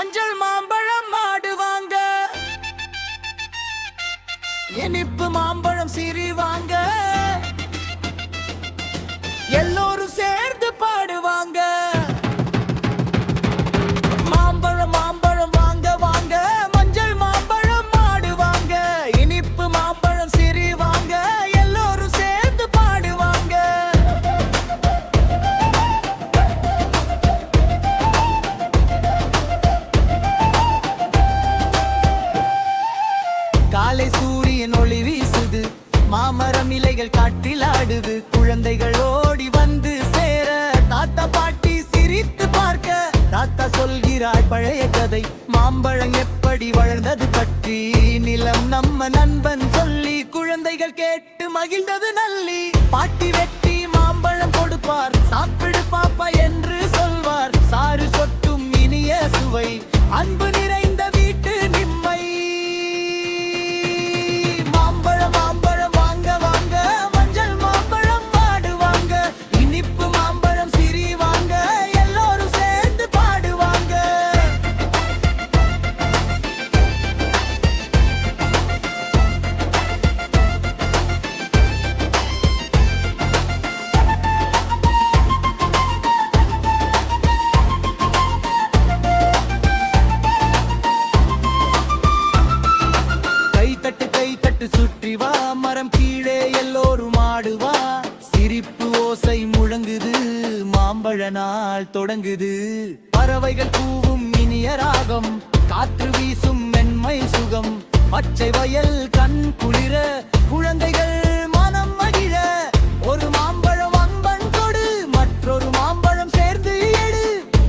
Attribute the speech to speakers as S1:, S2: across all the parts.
S1: மஞ்சள் மாம்பழம் ஆடுவாங்க, இனிப்பு மாம்பழம் சிரிவாங்க, எல்லோரும் சேர்ந்து பாடுவாங்க. மாம்பழம் மாம்பழம் வாங்க வாங்க, மஞ்சள் மாம்பழம் ஆடுவாங்க, இனிப்பு மாம்பழம் சிரிவாங்க, எல்லோரும் சேர்ந்து பாடுவாங்க. காலை சூரியன் ஒளி வீசுது, மாமரம் இலைகள் காட்டில் ஆடுது, குழந்தைகள் ஓடி வந்து சேர, தாத்தா பாட்டி சிரித்து பார்க்க, தாத்தா சொல்கிறாய் பழைய கதை, மாம்பழம் எப்படி வளர்ந்தது பற்றி, நிலம் நம்ம நண்பன் சொல்லி, குழந்தைகள் கேட்டு மகிழ்ந்தது நல்லி. பாட்டி வெட்டி மாம்பழம் கொடுப்பார், சாப்பிடு பாப்பா என்று சொல்வார், சாறு சொட்டும் இனிய சுவை, அன்பு நிறைந்த வீட்டு நிம்மை. மாம்பழம் மாம்பழம் வாங்க வாங்க, மஞ்சள் மாம்பழம் ஆடுவாங்க, இனிப்பு மாம்பழம் சிரிவாங்க, எல்லோரும் சேர்ந்து பாடுவாங்க. கை தட்டு சுற்றி வா, மரம் கீழே எல்லோரும் ஆடுவா, சிரிப்பு ஓசை முழங்குது, மாம்பழ நாள் தொடங்குது. பறவைகள் கூவும் இனிய ராகம், காற்று வீசும் மென்மை சுகம், பச்சை வயல் கண் குளிர, குழந்தைகள் மனம் மகிழ, ஒரு மாம்பழம் அன்பன் கொடு, மற்றொரு மாம்பழம் சேர்ந்து எடு,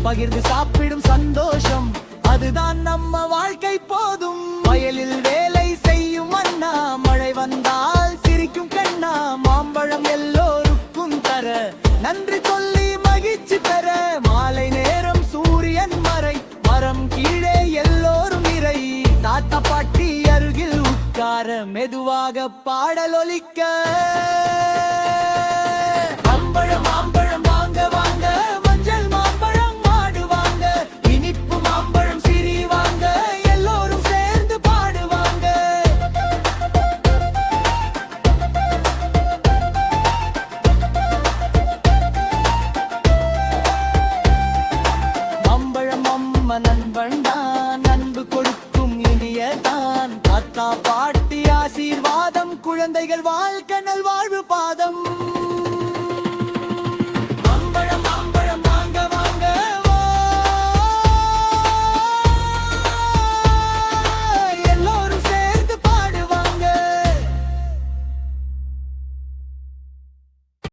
S1: பகிர்ந்து சாப்பிடும் சந்தோஷம், அதுதான் நம்ம வாழ்க்கை போதும். வயலில் வேலை செய்யும் அண்ணா, மழை வந்தால் சிரிக்கும் கண்ணா, மாம்பழம் எல்லோருக்கும் தர, நன்றி சொல்லி மகிழ்ச்சி பெற, மாலை நேரம் சூரியன் மறை, மரம் கீழே எல்லோரும் நிறை, தாத்தா பாட்டி அருகில் உட்கார, மெதுவாக பாடலொலிக்க. மாம்பழம் மாம்பழம் வாங்க வாங்க, மஞ்சள் மாம்பழம் ஆடுவாங்க, இனிப்பு மாம்பழம் சிரிவாங்க, எல்லோரும் சேர்ந்து பாடுவாங்க. மாம்பழம் அம்மா நண்பன் தான், அன்பு கொடுக்கும் இனியதான், தாத்தா பாட்டி ஆசீர்வாதம், குழந்தைகள் வாழ்க்கை நல்வாழ்வு பாதம்.